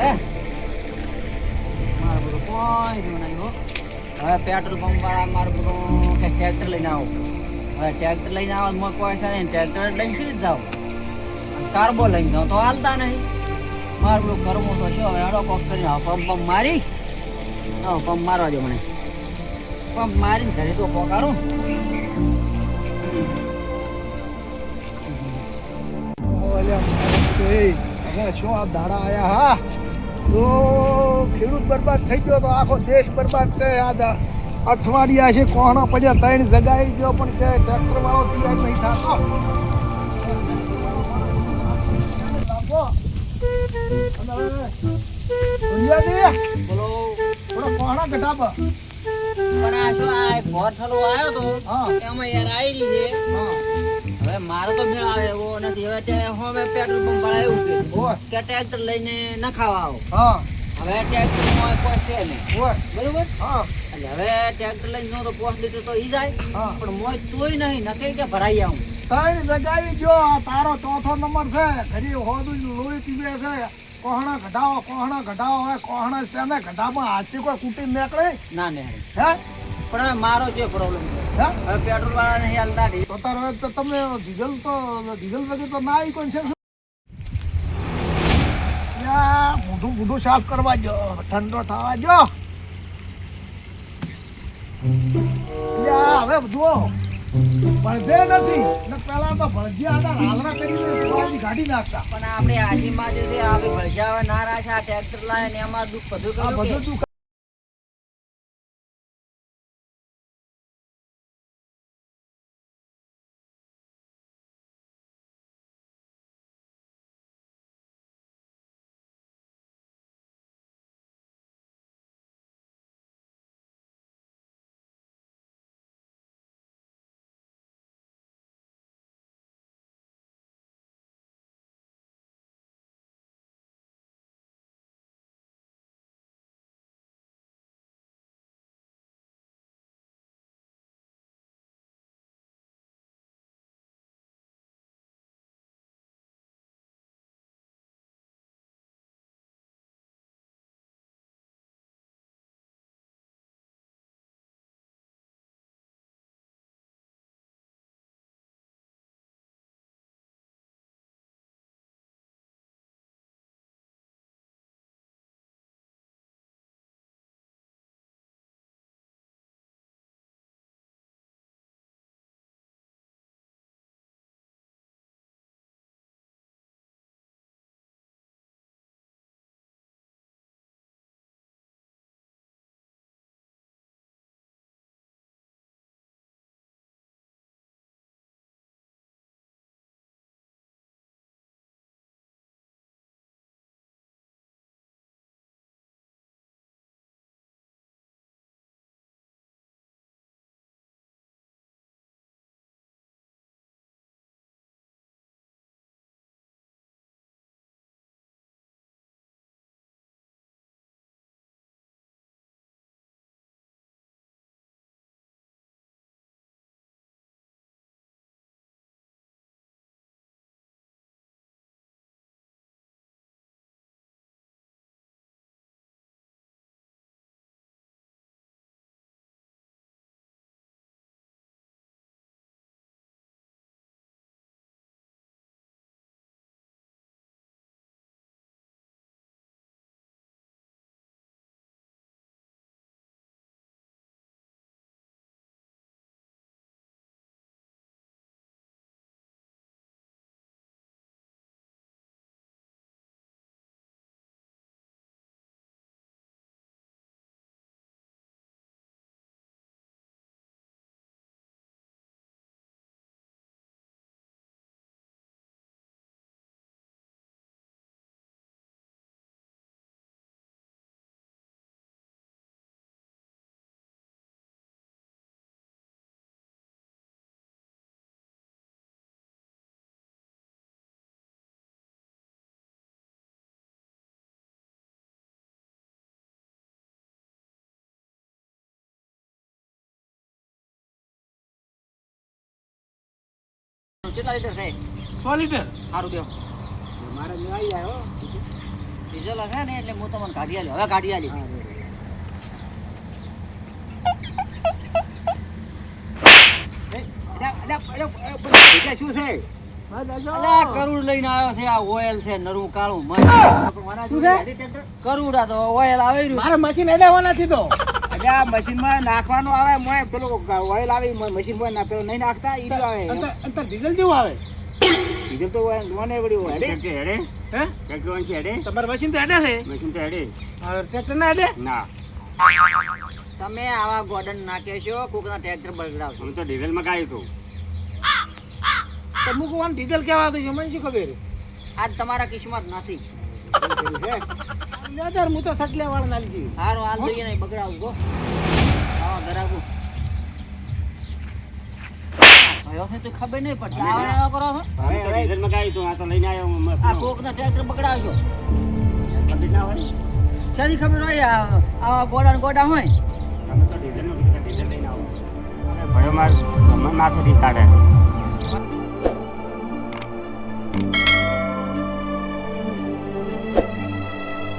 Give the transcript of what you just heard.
હે મારું બધું કોઈ જો નહીં હો. હવે પેટ્રોલ પંપ વાળા મારું બધું કે ટ્રેક્ટર લઈને આવો. હવે ટ્રેક્ટર લઈને આવો મને કોઈ છે નહીં. ટ્રેક્ટર લઈને સીધી જાઓ. કાર્બો લઈને જાઓ તો હાલતા નહીં. મારું બધું કરવું તો છે. હવે હેડો કોક કરીને આવો પંપ મારી આવો પંપ મારવા દો મને. પંપ મારીને ઘરે તો કોક આવું. શું આ દાડા આયા હા તો ખેડૂત બરબાદ થઈ ગયો તો આખો દેશ બરબાદ છે. આ અઠવાડિયા છે કોહણા પડ્યા 3 જગાઈ ગયો પણ છે ટ્રેક્ટર વાળો તૈયાર નહીં થતો. બોલો કોહણા ઘટાબા પણ આ શું આ ભોર થલો આવ્યો તો એમાં યાર આવી રહી છે. હવે મારો તો મેળ આવે એવો નથી. હવે અમે પેટ્રોલ પંપ વાળા એવું કે ટ્રેક્ટર લઈને ન ખાવા આવો. હવે ટ્રેક્ટર કોઈ છે નહીં બરોબર. એટલે હવે ટ્રેક્ટર લઈને જો તો 5 લીટર તો ઈ જાય પણ મોય તોય નહીં નકે કે ભરાઈ આવું. 3 જગાવી જો તારો ચોથો નંબર છે. ઘડી હોદું લોહી પીવે છે. કોહણા ઘટાવો હવે કોહણા છે ને ઘટામાં હાથથી કોઈ કુટી નીકળે ના ને હે પણ હવે મારો જે પ્રોબ્લેમ છે હવે પેટ્રોલ વાળા નહીં હાલતા તો તારે તો તમે ડીઝલ વગર તો ના આવી કોઈ છે. મોઢું સાફ કરવા જો ઠંડો થવા જો. હવે જુઓ ભળજે નથી ને પેલા તો ભળજ્યા હતા હાલરા કરીને ગાડી નાખતા. પણ આપણે આજીમાં જે છે આપણે ભળજાવા નારા છે. આ ટ્રેક્ટર લાવે ને એમાં દુઃખ બધું બધું કેટલા લીટર છે? 100 લીટર સારું દેવો મારે આવી જાય હો ડીઝલ હશે ને એટલે હું તમને કાઢી આલ્યો. હવે કાઢી આલી. શું છે અલા કરોડ લઈને આવ્યો છે. આ ઓઇલ છે નરું કાળું મસ્ત. શું છે? કરોડ આ તો ઓઇલ આવી રહ્યું. મારે મશીન એડાવવા નથી તો મશીનમાં નાખવાનું આવે મોય પેલું ઓઇલ આવે મશીન માં ના પેલું નહીં નાખતા ઈ રહ્યું આવે અંતર ડીઝલ જેવું આવે ડીઝલ તો લોને વળી હોય હે તમારે મશીન તો એડે છે ટ્રેક્ટર ના એડે ના તમે આવા ગોડન નાખ્યો છો કોકના ટ્રેક્ટર બગડાવશો. તો ડીઝલ માં ગાયું હતું તો મૂકવાનું ડીઝલ કેવા હતું મને શું ખબર આજ તમારા કિસ્મત નથી. લેદર હું તો સટલે વાળ નાલી ગઈ હારો હાલ જોઈએ નહીં બગડાવું ગો. આવા ગરાગુ ભયો છે તો ખબર નહીં પડતી. આવા કરો છો ડીઝલ માં ગાયું હતું આ તો લઈને આવ્યો આ કોકના ટ્રેક્ટર બગડાવશો. ખબર ના હોય શાની ખબર હોય આવા ગોડા ને ગોડા હોય. તમે તો ડીઝલ લઈને આવો ભયો માર ના થતી કાઢે